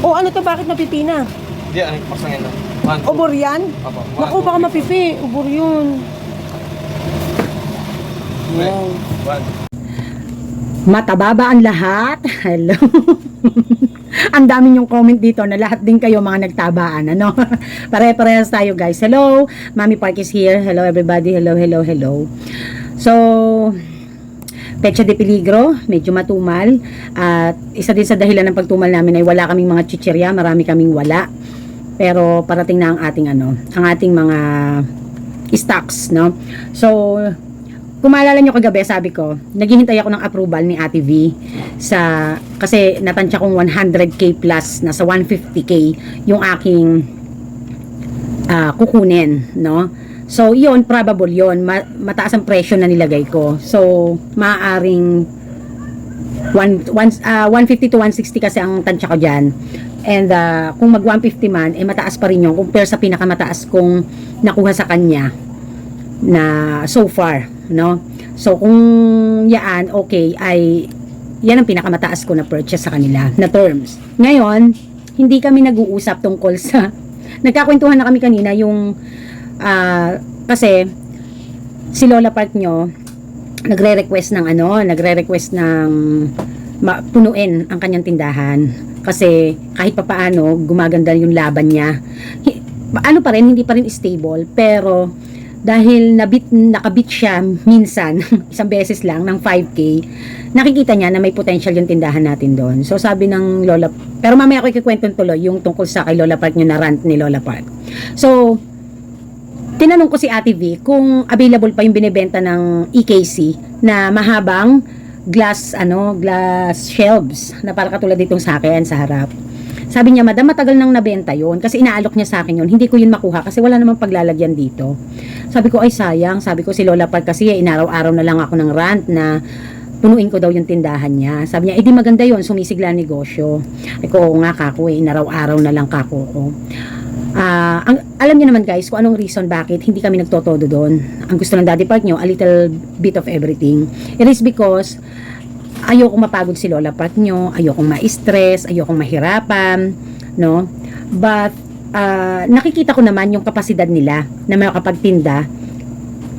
O ano to, bakit napipina? Hindi, ano yung pasangin na. Ubor yan? Opo. Naku, baka mapipi. Ubor yun. Wow. One. Matababa ang lahat. Hello. Ang dami yung comment dito na lahat din kayo mga nagtabaan, ano? Pare-parehas tayo, guys. Hello, Mami Park is here. Hello everybody. Hello, hello, hello. So, Pecha de Peligro, medyo matumal. At isa din sa dahilan ng pagtumal namin ay wala kaming mga chichirya, marami kaming wala. Pero parating na ang ating ang ating mga stocks, no? So, kung maalala nyo kagabi, sabi ko, naghihintay ako ng approval ni Ate V kasi natansya kong 100k plus, nasa 150k yung aking kukunin, no? So, yun, probable yun. Mataas ang presyo na nilagay ko. So, maaaring 150 to 160 kasi ang tansya ko dyan. And kung mag 150 man, mataas pa rin yun compare sa pinakamataas kong nakuha sa kanya na so far, no? So, kung yan, okay, ay yan ang pinakamataas ko na purchase sa kanila, na terms. Ngayon, hindi kami nag-uusap tungkol sa nagkakwentuhan na kami kanina yung kasi si Lola Park nyo nagre-request ng punuin ang kanyang tindahan kasi kahit papaano gumaganda yung laban niya. Ano pa rin, hindi pa rin stable, pero dahil nakabit siya minsan isang beses lang ng 5k, nakikita niya na may potential yung tindahan natin doon. So sabi ng Lola, pero mamaya ako ikikwento tuloy yung tungkol sa kay Lola Park, yung na rant ni Lola Park. So tinanong ko si Ate V kung available pa yung binebenta ng EKC na mahabang glass shelves na para katulad ditong sa akin sa harap. Sabi niya, madam, matagal nang nabenta yun kasi inaalok niya sa akin yun. Hindi ko yun makuha kasi wala namang paglalagyan dito. Sabi ko, ay sayang. Sabi ko, si Lola Park kasi inaraw-araw na lang ako ng rant na punuin ko daw yung tindahan niya. Sabi niya, di maganda yun, sumisigla ang negosyo. Ay ko, nga kako, inaraw-araw na lang kako ko. Alam niyo naman guys kung anong reason bakit hindi kami nagtotodo doon. Ang gusto ng Daddy Park nyo, a little bit of everything. It is because ayokong mapagod si Lola Park nyo, ayokong ma-stress, ayokong mahirapan, no? But nakikita ko naman yung kapasidad nila na makapagtinda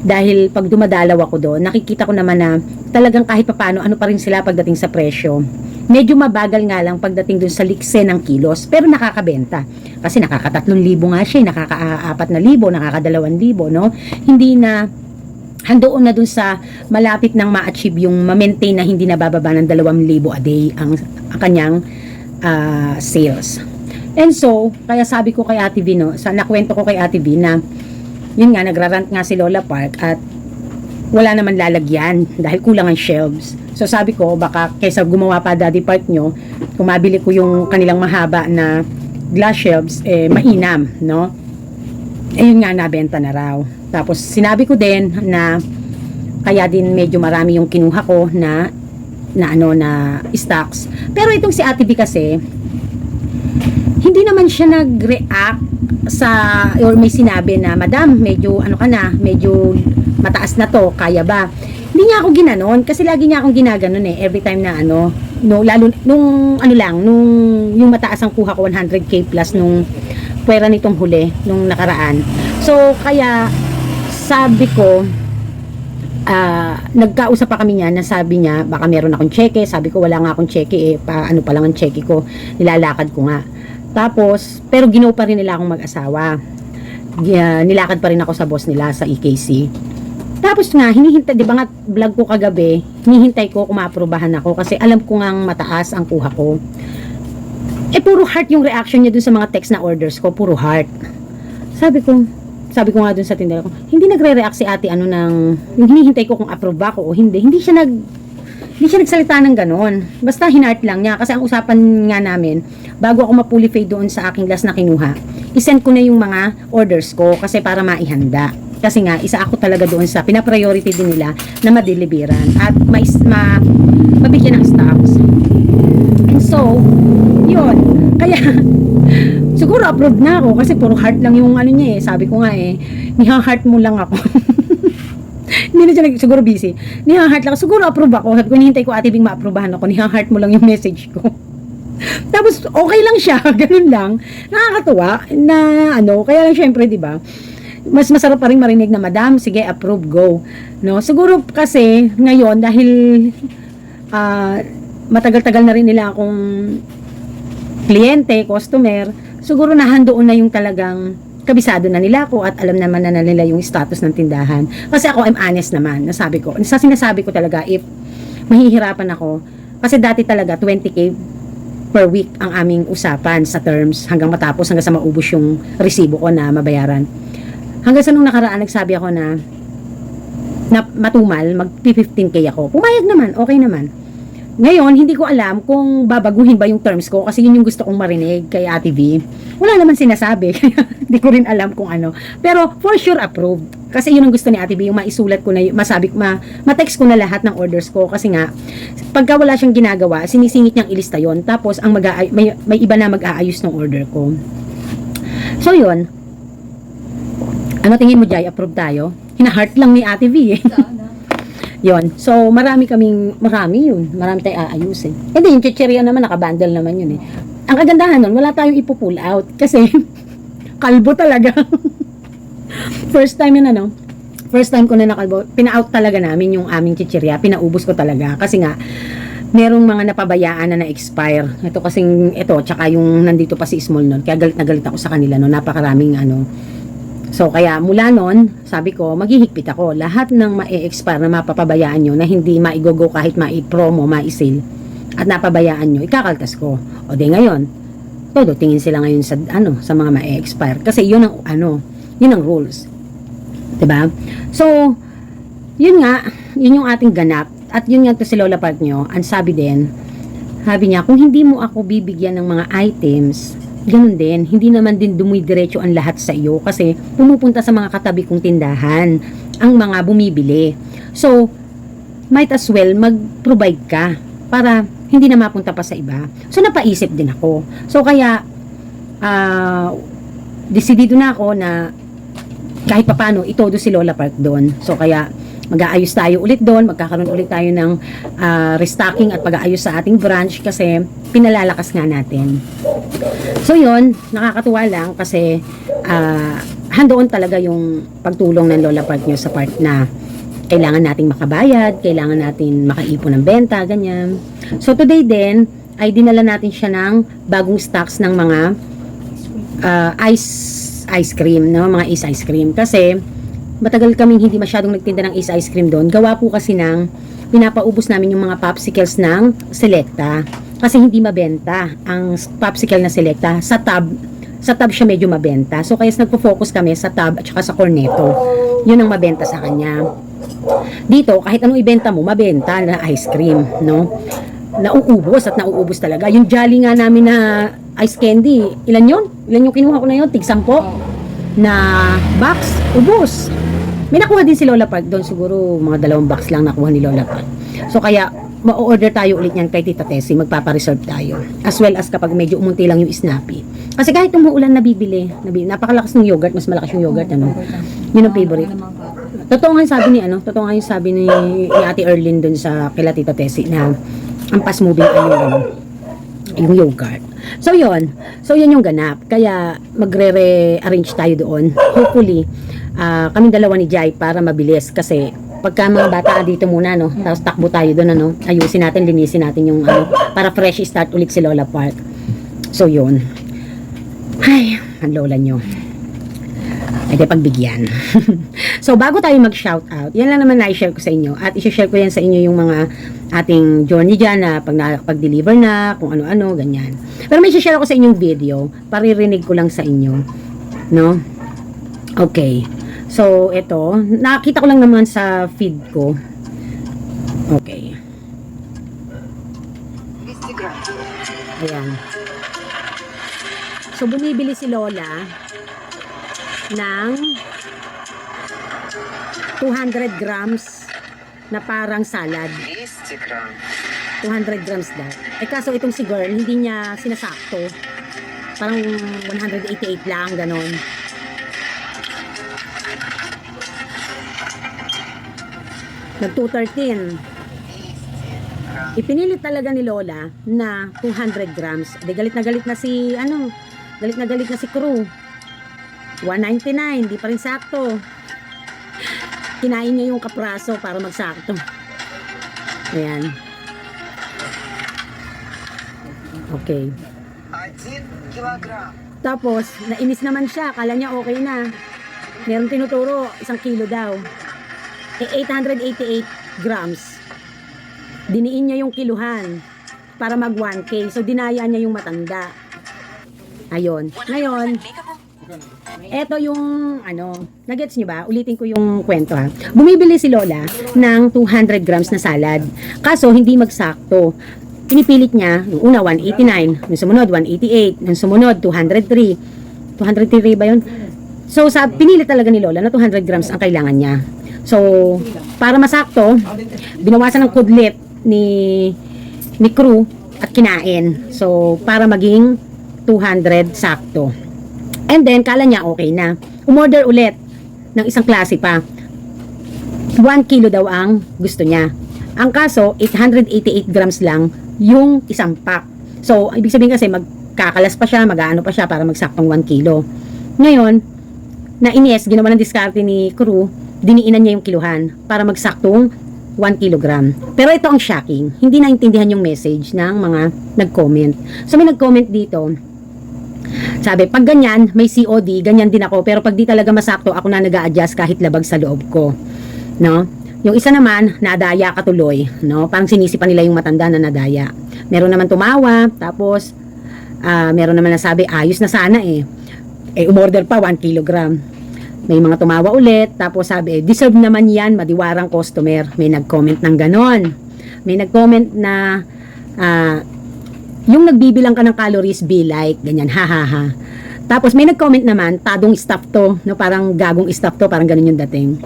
dahil pag dumadalaw ako doon, nakikita ko naman na talagang kahit papaano, ano pa rin sila pagdating sa presyo. Medyo mabagal nga lang pagdating dun sa likse ng kilos, pero nakakabenta. Kasi nakaka-3,000 nga siya, nakaka-4,000, nakaka-2,000, no? Hindi na handoon na dun sa malapit nang ma-achieve yung ma-maintain na hindi nabababa ng 2,000 a day ang kanyang sales. And so, kaya sabi ko kay Ate V, no, nakwento ko kay Ate V na yun nga, nagrarant nga si Lola Park at wala naman lalagyan dahil kulang ang shelves. So sabi ko, baka kaysa gumawa pa Daddy Park nyo, kung mabili ko yung kanilang mahaba na glass shelves, mainam, no? Yun nga, nabenta na raw. Tapos sinabi ko din na kaya din medyo marami yung kinuha ko na stocks. Pero itong si Ate B kasi, hindi naman siya nag-react or may sinabi na, madam, medyo medyo mataas na to, kaya ba? Hindi niya ako ginanon kasi lagi niya akong ginaganon every time na lalo nung yung mataas ang kuha ko 100k plus nung pwera nitong huli nung nakaraan. So kaya sabi ko nagkausap pa kami niya na sabi niya baka meron akong cheque. Sabi ko wala nga akong cheque paano pa lang ang cheque ko, nilalakad ko nga. Tapos pero ginawa pa rin nila akong mag-asawa. Nilakad pa rin ako sa boss nila sa EKC. Tapos nga, hinihintay, di ba nga vlog ko kagabi, hinihintay ko kung maaprubahan ako kasi alam ko ngang mataas ang kuha ko. Puro heart yung reaction niya dun sa mga text na orders ko, puro heart. Sabi ko nga dun sa tindera ko, hindi nagre-react si ate yung hinihintay ko kung approve ako o hindi. Hindi siya nagsalita ng ganon. Basta hinart lang niya kasi ang usapan nga namin, bago ako mapulify doon sa aking last na kinuha, isend ko na yung mga orders ko kasi para maihanda. Kasi nga, isa ako talaga doon sa pinapriority din nila na madeliveran at mabigyan ng stocks. And so, yun. Kaya, siguro approved na ako kasi puro heart lang yung niya Sabi ko nga niha-heart mo lang ako. Hindi na siya siguro busy. Niha-heart lang. Siguro approve ako. Sabi ko, hinihintay ko Ate Bing ma-approvehan ako. Niha-heart mo lang yung message ko. Tapos okay lang siya, ganun lang. Nakakatuwa na ano, kaya lang syempre, 'di ba? Mas masarap pa rin marinig na, "Madam, sige, approve, go." No? Siguro kasi ngayon dahil ah, matagal-tagal na rin nila akong kliyente, customer, siguro nahandoon na yung talagang kabisado na nila ako at alam naman na nila yung status ng tindahan. Kasi ako, I'm honest naman, nasabi ko. Sa sinasabi ko talaga, if mahihirapan ako, kasi dati talaga 20K per week ang aming usapan sa terms hanggang matapos, hanggang sa maubos yung resibo ko na mabayaran. Hanggang sa nung nakaraan, nagsabi ako na matumal, mag-15K ako. Pumayag naman, okay naman. Ngayon, hindi ko alam kung babaguhin ba yung terms ko kasi yun yung gusto kong marinig kay Ate V. Wala naman sinasabi, kaya hindi ko rin alam kung ano. Pero for sure approved. Kasi yun ang gusto ni Ate V, yung maisulat ko na, masabi, ma-text ko na lahat ng orders ko. Kasi nga, pagka wala siyang ginagawa, sinisingit niyang ilista yon. Tapos, may iba na mag-aayos ng order ko. So, yun. Ano tingin mo, Jai? Approve tayo? Hina-heart lang ni Ate V eh. Yon. So, marami yun. Marami tayong aayusin. Hindi, yung chicheria naman, nakabundle naman yun eh. Ang kagandahan nun, wala tayong ipo-pull out. Kasi, kalbo talaga. First time yun ano. First time ko na nakalbo. Pina-out talaga namin yung aming chicheria. Pinaubos ko talaga. Kasi nga, merong mga napabayaan na na-expire. Ito kasing, tsaka yung nandito pa si Small nun. Kaya galit na galit ako sa kanila no. Napakaraming ano. So, kaya mula nun, sabi ko, maghihigpit ako. Lahat ng ma-expire na mapapabayaan nyo na hindi maigogo kahit mai-promo, mai-sale at napabayaan nyo, ikakaltas ko. O di ngayon, todo tingin sila ngayon sa sa mga ma-expire kasi yun ang rules. 'Di ba? So, yun yung ating ganap at yun nga to si Lola Park nyo, ang sabi niya, kung hindi mo ako bibigyan ng mga items, ganun din, hindi naman din dumidiretso ang lahat sa iyo kasi pumupunta sa mga katabi kong tindahan ang mga bumibili. So, might as well mag-provide ka para hindi na mapunta pa sa iba. So, napaisip din ako. So, kaya desidido na ako na kahit papano, itodo si Lola Park doon. So, kaya mag-aayos tayo ulit doon, magkakaroon ulit tayo ng restocking at pag-aayos sa ating branch kasi pinalalakas nga natin. So yun, nakakatuwa lang kasi handoon talaga yung pagtulong ng Lola Park nyo sa part na kailangan nating makabayad, kailangan natin makaipon ng benta, ganyan. So today din, ay dinala natin siya ng bagong stocks ng mga ice cream, no? Mga ice cream. Kasi matagal kaming hindi masyadong nagtinda ng ice cream doon. Gawa po kasi ng pinapaubos namin yung mga popsicles ng Selecta. Kasi hindi mabenta ang popsicle na Selecta. Sa tab siya medyo mabenta. So kaya nagpo-focus kami sa tab at saka sa cornetto. Yun ang mabenta sa kanya. Dito, kahit anong ibenta mo, mabenta na ice cream, no? Nauubos at nauubos talaga. Yung Jolly nga namin na ice candy, ilan yun? Ilan yung kinuha ko na yun? Tig-10 na box, ubos. May nakuha din si Lola Park doon, siguro mga 2 box lang nakuha ni Lola Park. So kaya ma-order tayo ulit niyan kay Tita Tessie, magpapa-reserve tayo. As well as kapag medyo umunti lang yung Snappy. Kasi kahit umuulan nabibili, napakalakas ng yogurt, mas malakas yung yogurt ano. Yun ang favorite. Totoo nga yung sabi ni Ate Erlyn doon sa kila Tita Tessie na ang fast moving ay yung yogurt. So yun yung ganap. Kaya magre-rearrange tayo doon. Hopefully kaming dalawa ni Jai para mabilis kasi pagka mga bata dito muna no, tapos takbo tayo doon ayusin natin, linisin natin yung para fresh start ulit si Lola Park. So yun. Ay, ang lola nyo. Ay, di pagbigyan. So bago tayo mag-shout out, yan lang naman na-share ko sa inyo at i-share ko yan sa inyo yung mga ating journey dyan na pag-deliver na, kung ano-ano, ganyan. Pero may i-share ako sa inyong video, paririnig ko lang sa inyo. No? Okay. So, ito, nakita ko lang naman sa feed ko. Okay. Ayan. So, bumibili si Lola ng 200 grams na parang salad. 200 grams daw. Eh kaso itong si girl, hindi niya sinasakto. Parang 188 lang, ganon. Nag 213. Ipinilit talaga ni Lola na 200 grams. Di galit na si, galit na si Crew. 199, di pa rin sakto. Kinain niya yung kapraso para magsakto. Ayan. Okay. 1 kilogram. Tapos, nainis naman siya. Akala niya okay na. Meron tinuturo, 1 kilo daw. 888 grams. Diniin niya yung kiluhan para mag 1K. So, dinaya niya yung matanda. Ayun. Ngayon, eto yung, nagets niyo ba? Ulitin ko yung kwento ha. Bumibili si Lola ng 200 grams na salad. Kaso, hindi magsakto. Pinipilit niya, yung una 189, yung sumunod 188, yung sumunod 203. 203 ba yun? So, pinilit talaga ni Lola na 200 grams ang kailangan niya. So, para masakto, binawasan ng kudlit ni Crew at kinain. So, para maging 200 sakto. And then, kala niya okay na. Umorder ulit ng isang klase pa. 1 kilo daw ang gusto niya. Ang kaso, 888 grams lang yung isang pack. So, ibig sabihin kasi magkakalas pa siya, mag-aano pa siya para magsaktong 1 kilo. Ngayon, nainis, ginawa ng diskarte ni Crew, diniinan niya yung kiluhan para magsaktong 1 kilogram. Pero ito ang shocking. Hindi naintindihan yung message ng mga nag-comment. So, may nag-comment dito. Sabi, pag ganyan, may COD, ganyan din ako. Pero pag di talaga masakto, ako na nag-a-adjust kahit labag sa loob ko. No? Yung isa naman, nadaya katuloy. No? Parang sinisipan nila yung matanda na nadaya. Meron naman tumawa, tapos, meron naman nasabi, ayos na sana eh. Umorder pa 1 kilogram. May mga tumawa ulit, tapos sabi, deserve naman yan, madiwarang customer. May nag-comment ng ganon. May nag-comment na, yung nagbibilang ka ng calories, be like, ganyan, ha ha ha. Tapos may nag-comment naman, tadong staff to, no, parang gagong staff to, parang ganun yung dating.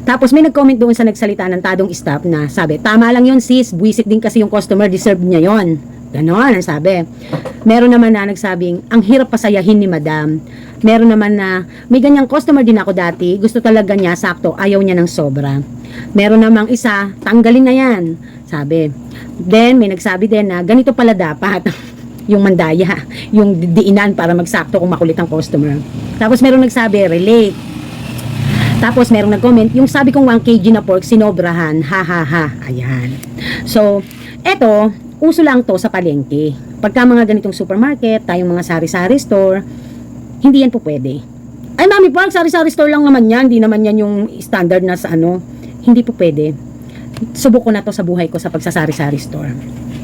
Tapos may nag-comment doon sa nagsalita ng tadong staff na sabi, tama lang yun sis, buwisit din kasi yung customer, deserve niya yon. Ganon ang sabi. Meron naman na nagsabing, ang hirap pasayahin ni madam. Meron naman na, may ganyang customer din ako dati, gusto talaga niya, sakto, ayaw niya ng sobra. Meron namang isa, tanggalin na yan, sabi. Then, may nagsabi din na, ganito pala dapat, yung mandaya, yung diinan para magsakto kung makulit ang customer. Tapos meron nagsabi, relate. Tapos meron nag-comment, yung sabi kong 1 kg na pork, sinobrahan, ha ha ha, ayan. So, eto, uso lang to sa palengke. Pagka mga ganitong supermarket, tayong mga sari-sari store, hindi yan po pwede. Ay mami, parang sari-sari store lang naman yan, hindi naman yan yung standard na sa hindi po pwede. Subok ko na to sa buhay ko sa pagsasari-sari store.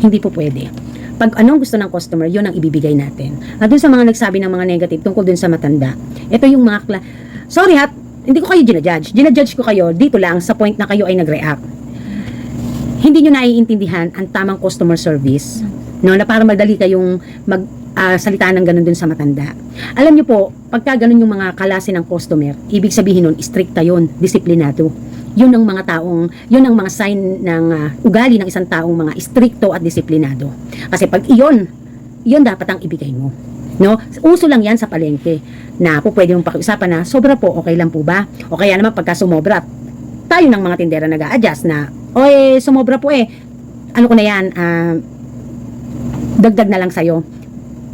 Hindi po pwede. Pag anong gusto ng customer, yun ang ibibigay natin. At dun sa mga nagsabi ng mga negative tungkol dun sa matanda, ito yung mga sorry ha, hindi ko kayo ginajudge. Ginajudge ko kayo dito lang sa point na kayo ay nag-react. Hindi nyo naiintindihan ang tamang customer service, no, na para madali kayong salita ng ganun dun sa matanda. Alam nyo po, pagka ganun yung mga klase ng customer, ibig sabihin nun, stricta yun, disiplinado. Yun ang mga yun ang mga sign ng ugali ng isang taong mga stricto at disiplinado. Kasi pag iyon dapat ang ibigay mo. No? Uso lang yan sa palengke na po pwede mong pakiusapan na sobra po, okay lang po ba? O kaya naman pagka sumobra, tayo ng mga tindera nag-a-adjust na, sumobra po ano ko na yan, dagdag na lang sa'yo.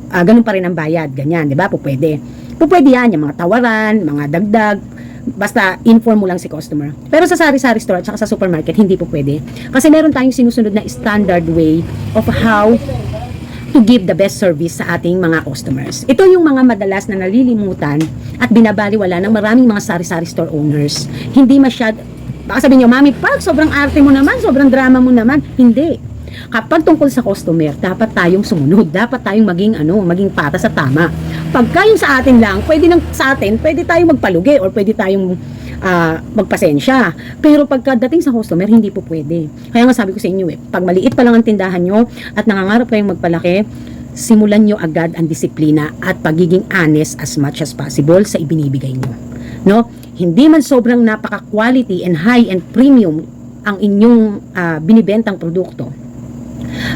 Ganun pa rin ang bayad, ganyan, di ba? Po pwede yan, yung mga tawaran, mga dagdag, basta inform mo lang si customer. Pero sa sari-sari store at saka sa supermarket, hindi po pwede. Kasi meron tayong sinusunod na standard way of how to give the best service sa ating mga customers. Ito yung mga madalas na nalilimutan at binabaliwala ng maraming mga sari-sari store owners. Hindi baka sabihin nyo, mami, pag sobrang arte mo naman, sobrang drama mo naman. Hindi. Kapag tungkol sa customer, dapat tayong sumunod, dapat tayong maging patas at tama. Pagka yung sa atin lang, pwede tayong magpalugi or pwede tayong magpasensya. Pero pagkadating sa customer, hindi po pwede. Kaya nga sabi ko sa inyo pag maliit pa lang ang tindahan nyo at nangangarap kayong magpalaki, simulan nyo agad ang disiplina at pagiging honest as much as possible sa ibinibigay nyo. No? Hindi man sobrang napaka-quality and high-end premium ang inyong binibentang produkto.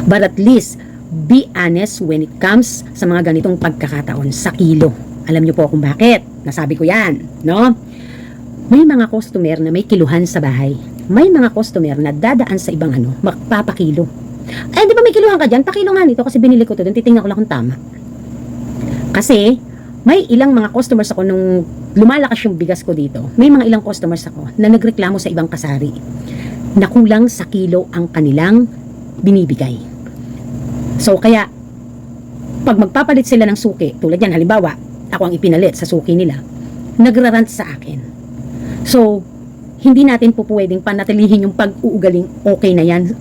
But at least, be honest when it comes sa mga ganitong pagkakataon sa kilo. Alam nyo po kung bakit. Nasabi ko yan. No? May mga customer na may kiluhan sa bahay. May mga customer na dadaan sa ibang magpapakilo. Eh, di ba may kiluhan ka dyan? Pakilo nga nito kasi binili ko to doon. Titingnan ko lang kung tama. Kasi, may ilang mga customers ako nung lumalakas yung bigas ko dito. May mga ilang customers ako na nagreklamo sa ibang kasari na kulang sa kilo ang kanilang binibigay. So, kaya, pag magpapalit sila ng suki, tulad yan, halimbawa, ako ang ipinalit sa suki nila, nagrarant sa akin. So, hindi natin po pwedeng panatilihin yung pag-uugaling okay na yan,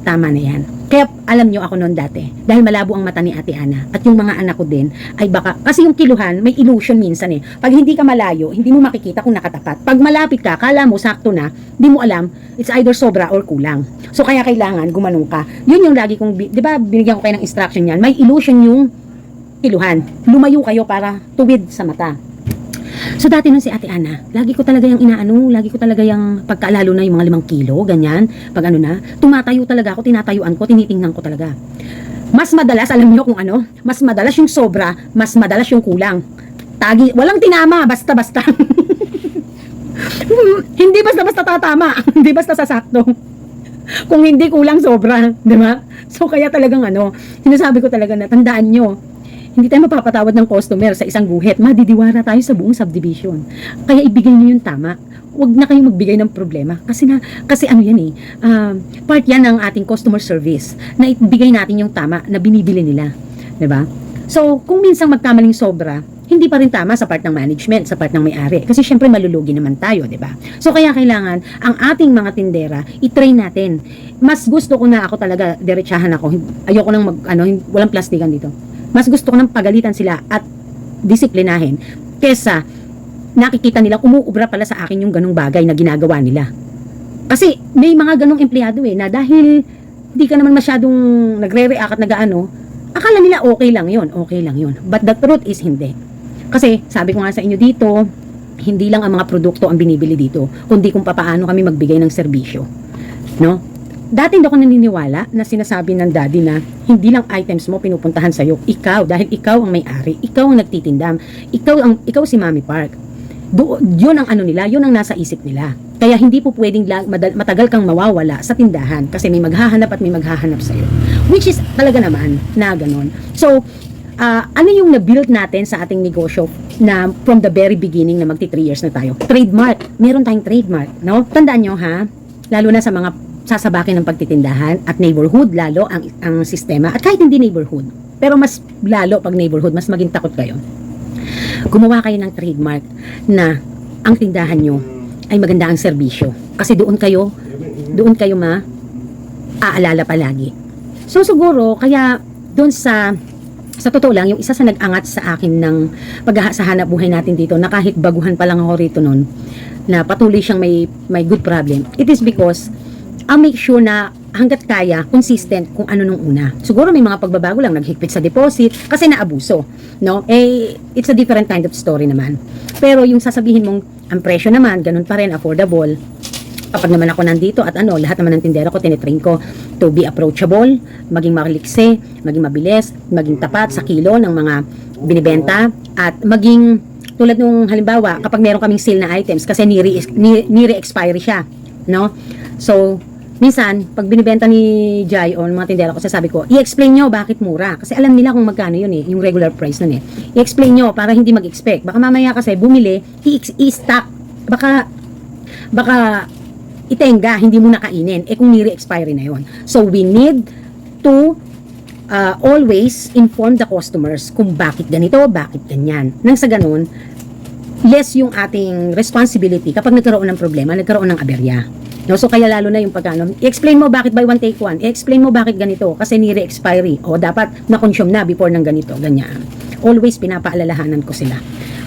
tama na yan. Kaya alam nyo ako noon dati, dahil malabo ang mata ni Ate Ana at yung mga anak ko din ay baka, kasi yung kiluhan may illusion minsan eh. Pag hindi ka malayo, hindi mo makikita kung nakatapat. Pag malapit ka, kala mo sakto na, hindi mo alam, it's either sobra or kulang. So kaya kailangan gumanong ka. Yun yung lagi kong, di ba binigyan ko kayo ng instruction yan, may illusion yung kiluhan. Lumayo kayo para tuwid sa mata. So dati nun si Ate Ana, lagi ko talaga yung inaano, lagi ko talaga yung pagkaalalo na yung mga 5 kilo, ganyan, pag ano na, tumatayo talaga ako, tinatayuan ko, tinitingnan ko talaga. Mas madalas, alam niyo kung ano, mas madalas yung sobra, mas madalas yung kulang. Tagi, walang tinama, basta-basta. Hindi basta-basta tatama, hindi basta sasakto. Kung hindi kulang sobra, di ba? So kaya talagang ano, sinasabi ko talaga na tandaan nyo, hindi tayo mapapatawad ng customer sa isang guhit. Madidiwara tayo sa buong subdivision. Kaya ibigay niyo yung tama. Huwag na kayong magbigay ng problema. Kasi ano yan eh, part yan ng ating customer service na ibigay natin yung tama na binibili nila. Diba? So, kung minsang magkamaling sobra, hindi pa rin tama sa part ng management, sa part ng may-ari. Kasi syempre malulugi naman tayo, di ba? So kaya kailangan ang ating mga tindera i-train natin. Mas gusto ko na ako talaga diretsahan ako. Ayoko nang walang plastikan dito. Mas gusto ko nang pagalitan sila at disiplinahin kesa nakikita nila umuubra pala sa akin yung ganung bagay na ginagawa nila. Kasi may mga ganung empleyado na dahil hindi ka naman masyadong nagre-react at nagaano, akala nila okay lang yun. But the truth is hindi. Kasi sabi ko nga sa inyo dito, hindi lang ang mga produkto ang binibili dito, kundi kung paano kami magbigay ng serbisyo. No? Dati hindi ako naniniwala na sinasabi ng daddy na hindi lang items mo pinupuntahan sa'yo. Ikaw, dahil ikaw ang may-ari, ikaw ang nagtitindam, ikaw si Mami Park. Yun ang ano nila, yun ang nasa isip nila. Kaya hindi po pwedeng matagal kang mawawala sa tindahan kasi may maghahanap at may maghahanap sa'yo. Which is talaga naman na ganun. So, ano yung na-build natin sa ating negosyo na from the very beginning na magti 3 years na tayo? Trademark. Meron tayong trademark, no? Tandaan nyo ha, lalo na sa mga sasabakin ng pagtitindahan at neighborhood lalo ang sistema at kahit hindi neighborhood pero mas lalo pag neighborhood mas maging takot kayo. Gumawa kayo ng trademark na ang tindahan nyo ay maganda ang serbisyo kasi doon kayo aalala palagi. So siguro kaya doon sa totoo lang, yung isa sa nag-angat sa akin ng sa hanap buhay natin dito na kahit baguhan pa lang ako rito noon na patuloy siyang may good problem, it is because I'll make sure na hanggat kaya, consistent kung ano nung una. Siguro may mga pagbabago lang, naghigpit sa deposit, kasi naabuso, no? It's a different kind of story naman. Pero yung sasabihin mong, ang presyo naman, ganun pa rin, affordable. Kapag naman ako nandito at lahat naman ng tindera ko, tinitrain ko to be approachable, maging malikse, maging mabilis, maging tapat sa kilo ng mga binibenta, at maging, tulad nung halimbawa, kapag meron kaming sale na items, kasi nire-expiry siya, no? So, minsan, pag binibenta ni Jai o mga tindera ko, sasabi ko, i-explain nyo bakit mura. Kasi alam nila kung magkano yun yung regular price nun I-explain nyo para hindi mag-expect. Baka mamaya kasi bumili, i-stock. Baka itenga, hindi mo nakainin. Kung nire-expiry na yun. So, we need to always inform the customers kung bakit ganito, bakit ganyan. Nang sa ganun, less yung ating responsibility kapag nagkaroon ng problema, nagkaroon ng aberya. No, so kaya lalo na yung pagkano, i-explain mo bakit buy one take one, i-explain mo bakit ganito, kasi nire-expiry, o dapat na-consume na before ng ganito, ganyan. Always pinapaalalahanan ko sila.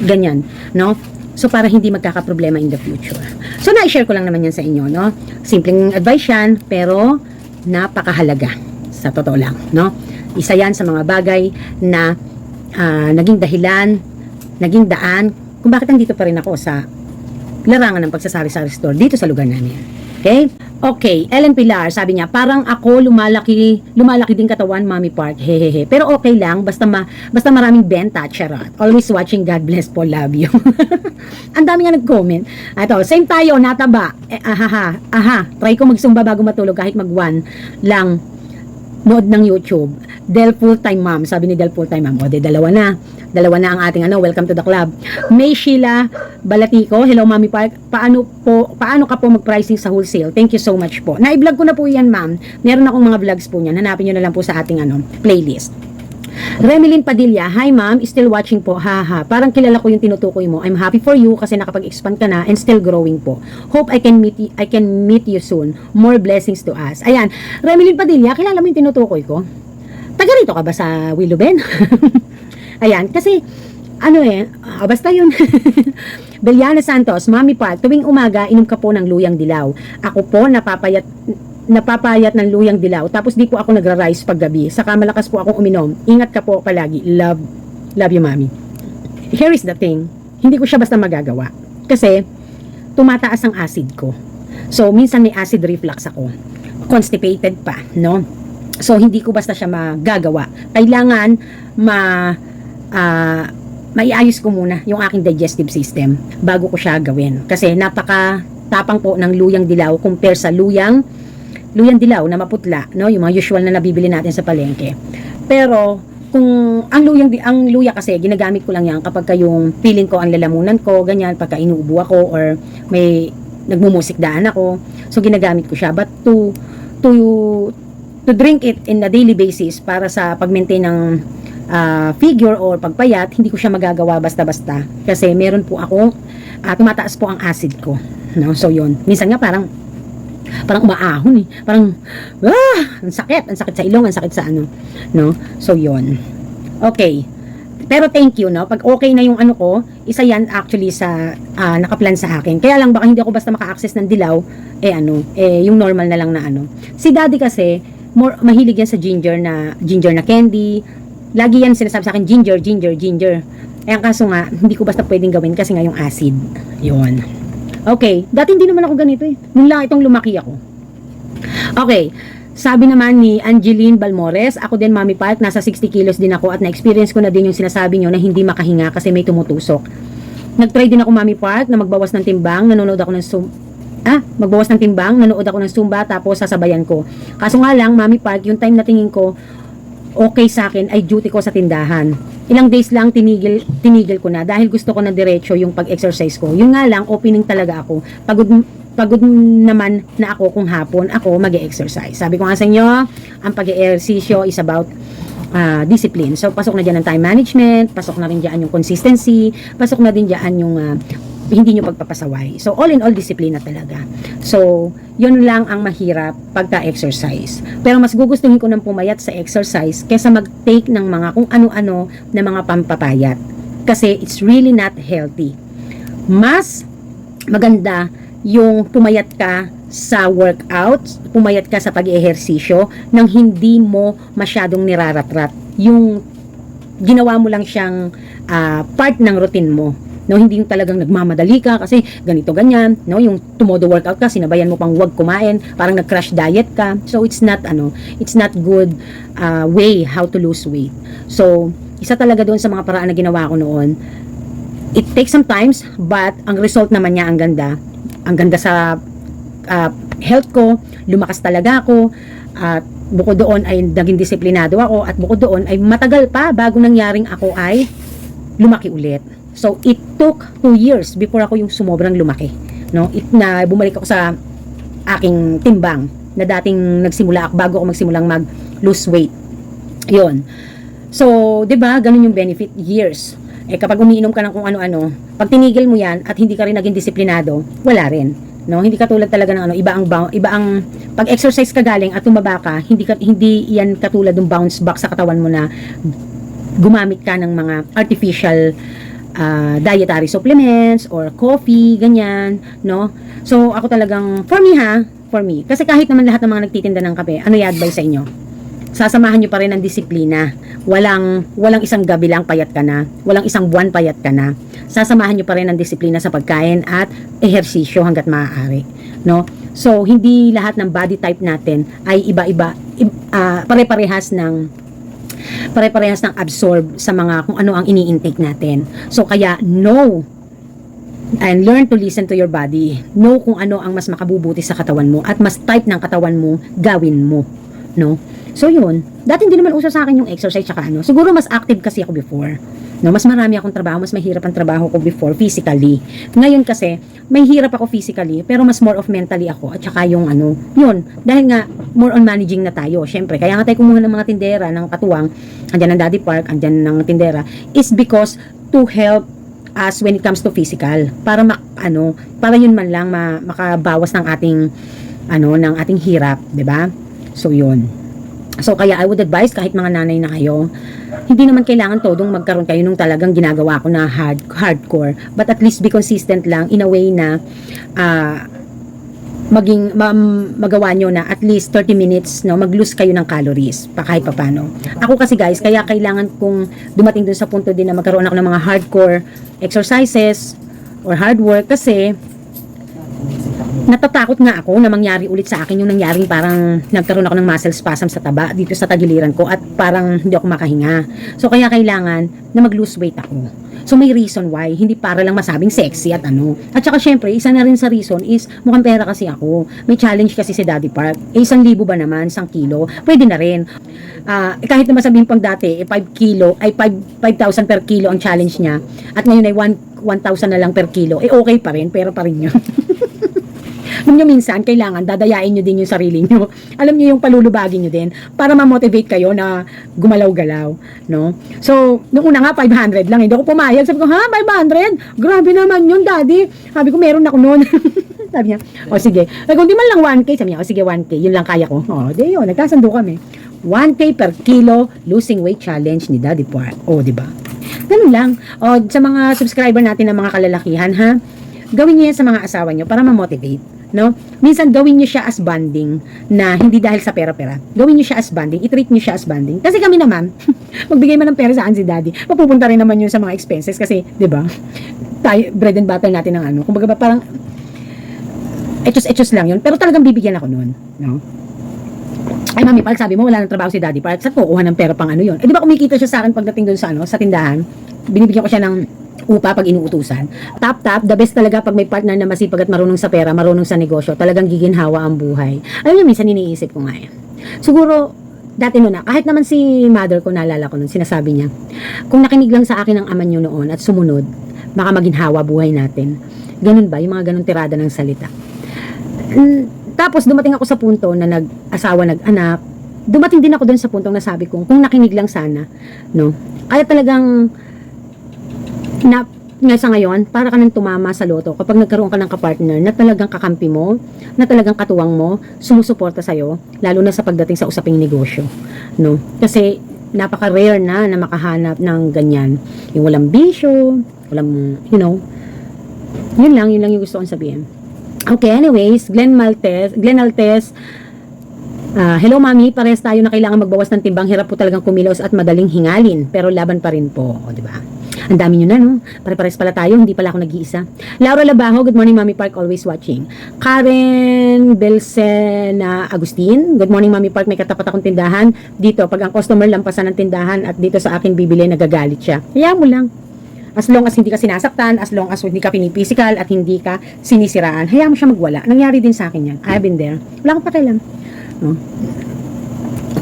Ganyan, no? So para hindi magkakaproblema in the future. So na-share ko lang naman yan sa inyo, no? Simpleng advice yan, pero napakahalaga. Sa totoo lang, no? Isa yan sa mga bagay na naging dahilan, naging daan, kung bakit nandito pa rin ako sa larangan ng pagsasari-sari store dito sa lugar namin. Okay, Ellen Pilar, sabi niya, parang ako lumalaki din katawan, Mami Park, hehehe. Pero okay lang, basta maraming benta, charot. Always watching, God bless po, love you. Ang dami nga nag-comment. Ito, same tayo, nataba. Try ko magsumba bago matulog kahit mag-1 lang. nood ng YouTube. Del Full-Time Mom. Sabi ni Del Full-Time Mom. O, de, dalawa na. Dalawa na ang ating welcome to the club. May Sheila Balatico. Hello, Mami Park. Paano ka po mag-pricing sa wholesale? Thank you so much po. Na-vlog ko na po yan, ma'am. Meron akong mga vlogs po niyan. Hanapin nyo na lang po sa ating playlist. Remelin Padilla, hi ma'am, still watching po, haha. Parang kilala ko yung tinutukoy mo. I'm happy for you kasi nakapag-expand ka na and still growing po. Hope I can meet you soon. More blessings to us. Ayan, Remelin Padilla, kilala mo yung tinutukoy ko? Taga rito ka ba sa Willow Ben? Ayan, kasi basta yun. Beliana Santos, Mami Park, tuwing umaga, inom ka po ng luyang dilaw. Ako po, napapayat ng luyang dilaw. Tapos di po ako nagra-rise paggabi. Saka malakas po akong uminom. Ingat ka po palagi. Love you, Mami. Here is the thing. Hindi ko siya basta magagawa. Kasi, tumataas ang acid ko. So, minsan may acid reflux ako. Constipated pa, no? So, hindi ko basta siya magagawa. Kailangan maiayos ko muna yung aking digestive system bago ko siya gawin. Kasi napaka-tapang po ng luyang dilaw compare sa luyang dilaw na maputla, no? Yung mga usual na nabibili natin sa palengke. Pero kung ang luya kasi ginagamit ko lang yan kapag yung feeling ko ang lalamunan ko, ganyan, pagka inuubo ako or may nagmumusik daan ako. So ginagamit ko siya, but to drink it in a daily basis para sa pag-maintain ng figure or pagpayat, hindi ko siya magagawa basta-basta kasi meron po ako tumataas po ang acid ko, no? So yun, minsan nga parang umaahon parang ang sakit sa ilong, ang sakit sa no? So yun, okay, pero thank you, no? Pag okay na yung ko, isa yan actually sa nakaplan sa akin, kaya lang baka hindi ako basta maka-access ng dilaw, yung normal na lang na si daddy kasi mahilig yan sa ginger na candy. Lagi yan sinasabi sa akin, ginger. Eh, ang kaso nga, hindi ko basta pwedeng gawin kasi nga yung acid. Yun. Okay. Dati hindi naman ako ganito eh. Nung lang itong lumaki ako. Okay. Sabi naman ni Angeline Balmores, ako din, Mami Park, nasa 60 kilos din ako at na-experience ko na din yung sinasabi nyo na hindi makahinga kasi may tumutusok. Nag-try din ako, Mami Park, na magbawas ng timbang, nanood ako ng Zumba, tapos sasabayan ko. Kaso nga lang, Mami Park, yung time na tingin ko, okay sa akin ay duty ko sa tindahan. Ilang days lang tinigil ko na dahil gusto ko na diretso yung pag-exercise ko. Yun nga lang, opening talaga ako. Pagod naman na ako kung hapon ako mag-exercise. Sabi ko nga sa inyo, ang pag-ehersisyo is about discipline. So, pasok na dyan ang time management, pasok na rin dyan yung consistency, pasok na din dyan yung hindi nyo pagpapasaway. So, all in all, discipline na talaga. So, yun lang ang mahirap pagka-exercise. Pero mas gugustuhin ko ng pumayat sa exercise kesa mag-take ng mga kung ano-ano na mga pampapayat. Kasi it's really not healthy. Mas maganda yung pumayat ka sa workout, pumayat ka sa pag-ehersisyo nang hindi mo masyadong nirarat-rat. Yung ginawa mo lang siyang part ng routine mo. No, hindi yung talagang nagmamadali ka kasi ganito ganyan, no, yung tumodo workout ka, sinabayan mo pang wag kumain, parang nag-crash diet ka. So it's not good way how to lose weight. So isa talaga doon sa mga paraan na ginawa ko noon. It takes some times, but ang result naman niya ang ganda. Ang ganda sa health ko, lumakas talaga ako, at bukod doon ay naging disiplinado ako, at bukod doon ay matagal pa bago nangyaring ako ay lumaki ulit. So, it took 2 years before ako yung sumobrang lumaki. No? Bumalik ako sa aking timbang na dating nagsimula ako bago ako magsimulang mag-lose weight. Yun. So, 'di ba, ganun yung benefit, years. Eh kapag umiinom ka ng kung ano-ano, pag tinigil mo 'yan at hindi ka rin naging disiplinado, wala rin. No, hindi katulad talaga ng iba ang pag-exercise ka galing at tumaba ka, hindi 'yan katulad ng bounce back sa katawan mo na gumamit ka ng mga artificial dietary supplements or coffee, ganyan, no? So, ako talagang, for me, kasi kahit naman lahat ng mga nagtitinda ng kape, ano i-advise sa inyo? Sasamahan nyo pa rin ng disiplina. Walang isang gabi lang payat ka na. Walang isang buwan payat ka na. Sasamahan nyo pa rin ng disiplina sa pagkain at ehersisyo hanggat maaari, no? So, hindi lahat ng body type natin ay iba-iba, pare-parehas ng absorb sa mga kung ano ang ini-intake natin. So, kaya know and learn to listen to your body. Know kung ano ang mas makabubuti sa katawan mo at mas type ng katawan mo gawin mo, no? So yun, dati hindi naman uso sa akin yung exercise tsaka ano. Siguro mas active kasi ako before. No, mas marami akong trabaho, mas mahirap ang trabaho ko before physically. Ngayon kasi, may hirap ako physically, pero mas more of mentally ako. At saka yung ano, yun, dahil nga more on managing na tayo. Syempre, kaya nga tayo kumuha ng mga tindera, ng katuwang, andyan ng Daddy Park, andyan ng tindera, is because to help us when it comes to physical. Para para yun man lang makabawas ng ating ng ating hirap, 'di ba? So yun. So kaya I would advise kahit mga nanay na kayo, hindi naman kailangan todong magkaroon kayo nung talagang ginagawa ko na hardcore, but at least be consistent lang in a way na magawa nyo na at least 30 minutes, no, mag-lose kayo ng calories pa kahit papano. Ako kasi guys, kaya kailangan kong dumating dun sa punto din na magkaroon ako ng mga hardcore exercises or hard work kasi natatakot nga ako na mangyari ulit sa akin yung nangyaring parang nagkaroon ako ng muscle spasm sa taba dito sa tagiliran ko at parang hindi ako makahinga. So kaya kailangan na mag-lose weight ako. So may reason why, hindi para lang masabing sexy at ano. At saka syempre, isa na rin sa reason is mukhang pera kasi ako. May challenge kasi si Daddy Park. 1,000 ba naman, 1 kilo? Pwede na rin. Kahit na masabihin pang dati, 5 kilo, ay 5,000 per kilo ang challenge niya. At ngayon ay 1,000 na lang per kilo. Okay pa rin, pero pa rin yun. Kung nyo minsan, kailangan dadayain nyo din yung sarili nyo. Alam nyo yung palulubagin nyo din para ma-motivate kayo na gumalaw-galaw, no? So, nung una nga 500 lang, hindi ako pumayag. Sabi ko, ha, 500? Grabe naman yun, daddy. Sabi ko, meron ako noon. Sabi niya, o sige. Sabi ko, di man lang 1K. Sabi niya, o sige, 1K. Yun lang kaya ko. O, di yun, nagkasando kami. 1K per kilo losing weight challenge ni Daddy Park. O, di ba? Ganun lang. O, sa mga subscriber natin ng mga kalalakihan, ha? Gawin niyo yan sa mga asawa niyo para ma-motivate, no? Minsan gawin niyo siya as bonding na hindi dahil sa pera-pera. Gawin niyo siya as bonding, i-treat niyo siya as bonding. Kasi kami naman, magbigay man ng pera sa akin si Daddy, mapupunta rin naman yun sa mga expenses kasi, 'di ba? Tayo bread and butter natin ng ano. Kumbaga parang etos lang yun, pero talagang bibigyan ako noon, no? Ay, Mami Park, sabi mo wala nang trabaho si Daddy Park. Saan kukuha ng pera pang ano yun? Eh, di ba kumikita siya sa akin pagdating doon sa sa tindahan? Binibigyan ko siya ng upa pag inuutusan. Tap, the best talaga pag may partner na masipag at marunong sa pera, marunong sa negosyo, talagang giginhawa ang buhay. Alam niyo, minsan iniisip ko nga yan. Siguro, dati noon na, kahit naman si mother ko, naalala ko noon, sinasabi niya, kung nakinig lang sa akin ang ama niyo noon at sumunod, baka maginhawa buhay natin. Ganun ba? Yung mga ganun tirada ng salita. Tapos, dumating ako sa punto na nag-asawa, nag-anak. Dumating din ako dun sa puntong nasabi ko, kung nakinig lang sana, no? Kaya talagang nga sa ngayon, para ka nang tumama sa loto kapag nagkaroon ka ng kapartner na talagang kakampi mo, na talagang katuwang mo, sumusuporta sa'yo, lalo na sa pagdating sa usaping negosyo, no? Kasi napaka-rare na makahanap ng ganyan. Yung walang bisyo, walang, yun lang yung gusto kong sabihin. Okay, anyways, Glenn Altes, hello mami, pares tayo na kailangan magbawas ng timbang, hirap po talagang kumilos at madaling hingalin, pero laban pa rin po, o diba? Ang dami nyo na, no? Pare-pares pala tayo, hindi pala ako nag-iisa. Laura Labajo, good morning Mami Park, always watching. Karen Belsen Agustin, good morning Mami Park, may katapat akong tindahan. Dito, pag ang customer lampasan ng tindahan at dito sa akin bibili, nagagalit siya. Hayaan mo lang. As long as hindi ka sinasaktan, as long as hindi ka pinipisikal at hindi ka sinisiraan, hayaan mo siya magwala. Nangyari din sa akin yan. I've been there. Wala akong pakialam. No?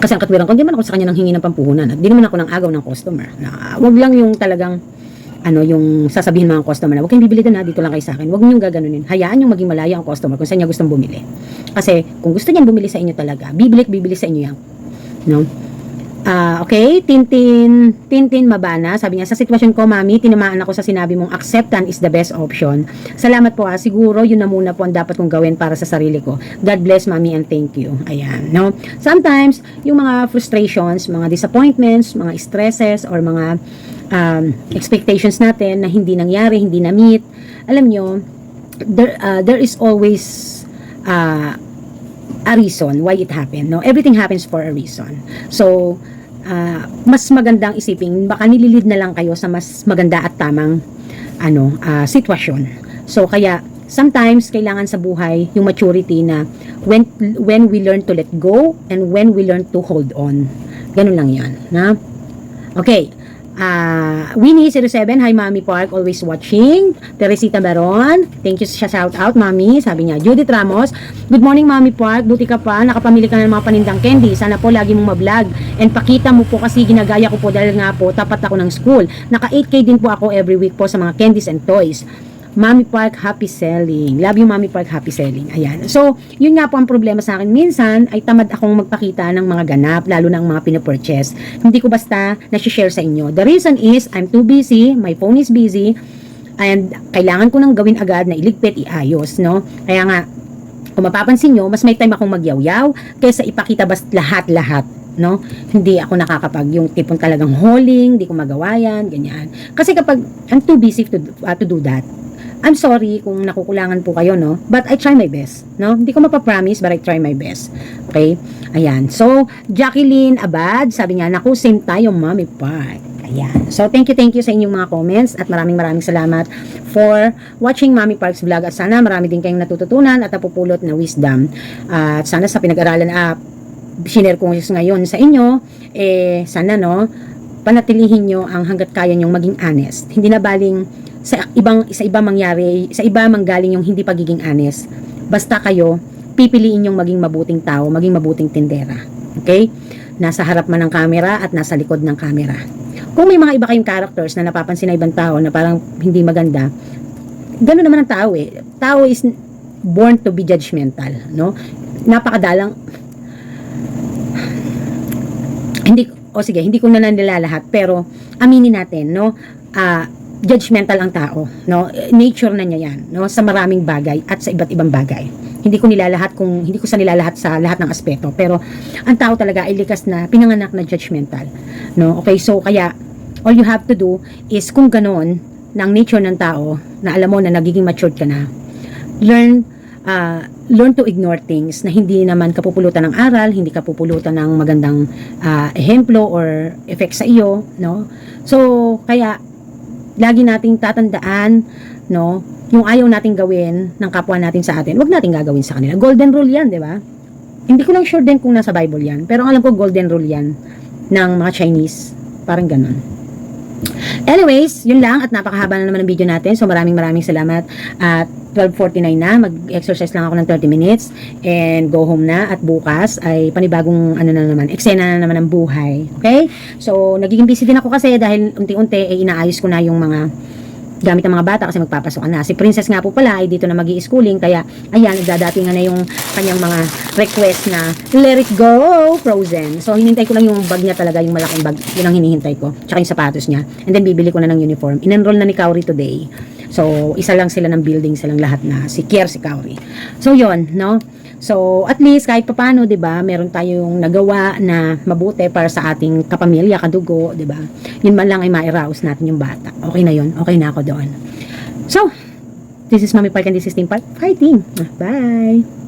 Kasi ang katwiran ko, hindi man ako sa kanya nang hingi ng pampuhunan at di naman ako nang agaw ng customer. Wag lang yung talagang yung sasabihin mga customer na, wag kayong bibili doon, dito lang kayo sa akin. Wag niyo gaganunin. Hayaan yung maging malaya ang customer kung saan niya gustong bumili. Kasi kung gusto niyan bumili sa inyo talaga, bibili sa inyo yan. No? Okay, Tintin Mabana, sabi niya, sa sitwasyon ko, mami, tinamaan ako sa sinabi mong acceptance is the best option. Salamat po, siguro yun na muna po ang dapat kong gawin para sa sarili ko. God bless, mami, and thank you. Ayan, no? Sometimes, yung mga frustrations, mga disappointments, mga stresses, or mga expectations natin na hindi nangyari, hindi na-meet, alam nyo, there is always a reason why it happened, no? Everything happens for a reason. So, mas magandang isipin, baka nililid na lang kayo sa mas maganda at tamang sitwasyon. So, kaya sometimes kailangan sa buhay yung maturity na when we learn to let go and when we learn to hold on. Ganun lang 'yan, na? Okay. Winnie07, hi Mami Park, always watching. Teresita Baron, thank you sa shout out Mami, sabi niya. Judith Ramos, good morning Mami Park, buti ka pa, nakapamili ka na ng mga panindang candy, sana po lagi mong ma-vlog and pakita mo po kasi ginagaya ko po dahil nga po tapat ako ng school. Naka 8K din po ako every week po sa mga candies and toys. Mami Park, happy selling. Love you, Mami Park, happy selling. Ayan. So, yun nga po ang problema sa akin. Minsan, ay tamad akong magpakita ng mga ganap, lalo na ang mga pinapurchase. Hindi ko basta nasi-share sa inyo. The reason is, I'm too busy, my phone is busy, and kailangan ko nang gawin agad na iligpit, iayos, no? Kaya nga, kung mapapansin nyo, mas may time akong magyaw-yaw kaysa ipakita basta lahat-lahat. No? Hindi ako nakakapag yung tipong talagang hauling, hindi ko magawa yan, ganyan. Kasi kapag I'm too busy to do that, I'm sorry kung nakukulangan po kayo, no? But I try my best, no? Hindi ko mapapromise, but I try my best. Okay? Ayan. So, Jacqueline Abad, sabi niya, naku, same tayo, Mami Park. Ayan. So, thank you sa inyong mga comments at maraming salamat for watching Mami Park's vlog. At sana marami din kayong natututunan at napupulot na wisdom. At sana sa pinag-aralan sinare ko ngayon sa inyo, sana, no, panatilihin nyo ang hanggat kaya nyong maging honest. Hindi na baling sa iba manggaling yung hindi pagiging honest. Basta kayo, pipiliin yung maging mabuting tao, maging mabuting tindera. Okay? Nasa harap man ng camera at nasa likod ng camera. Kung may mga iba kayong characters na napapansin na ibang tao na parang hindi maganda, gano'n naman ang tao eh. Tao is born to be judgmental, no? Napakadalang hindi ko na nilalahat, pero aminin natin, no? Judgmental ang tao, no? Nature na niya yan, no? Sa maraming bagay at sa iba't ibang bagay. Hindi ko sa nilalahat sa lahat ng aspeto, pero ang tao talaga ay likas na pinanganak na judgmental, no? Okay, so kaya all you have to do is kung ganon na ang nature ng tao, na alam mo na nagiging matured ka na, learn to ignore things na hindi naman kapupulutan ng aral, hindi kapupulutan ng magandang ehemplo or effect sa iyo, no? So kaya lagi nating tatandaan, no, yung ayaw nating gawin ng kapwa natin sa atin, wag nating gagawin sa kanila. Golden rule yan, di ba? Hindi ko lang sure din kung nasa Bible yan, pero alam ko golden rule yan ng mga Chinese, parang ganun. Anyways, yun lang at napakahaba na naman ng video natin. So maraming salamat at 12:49 na, mag-exercise lang ako ng 30 minutes and go home na at bukas ay panibagong eksena na naman ng buhay. Okay? So nagiging busy din ako kasi dahil unti-unti ay inaayos ko na yung mga gamit ng mga bata kasi magpapasok na. Si Princess nga po pala ay dito na magi-schooling kaya ayan, nagdadatingan na yung kanyang mga request na let it go, Frozen. So hinintay ko lang yung bag niya talaga, yung malaking bag, yun ang hinihintay ko. Tsaka yung sapatos niya. And then bibili ko na ng uniform. In-enroll na ni Kauri today. So isa lang sila ng building, silang lahat na si Kauri. So yun, no? So, at least, kahit papano, diba, meron tayong nagawa na mabuti para sa ating kapamilya, kadugo, diba? Yun man lang ay ma-arouse natin yung bata. Okay na yun. Okay na ako doon. So, this is Mami Park and this is Team Park Fighting. Bye!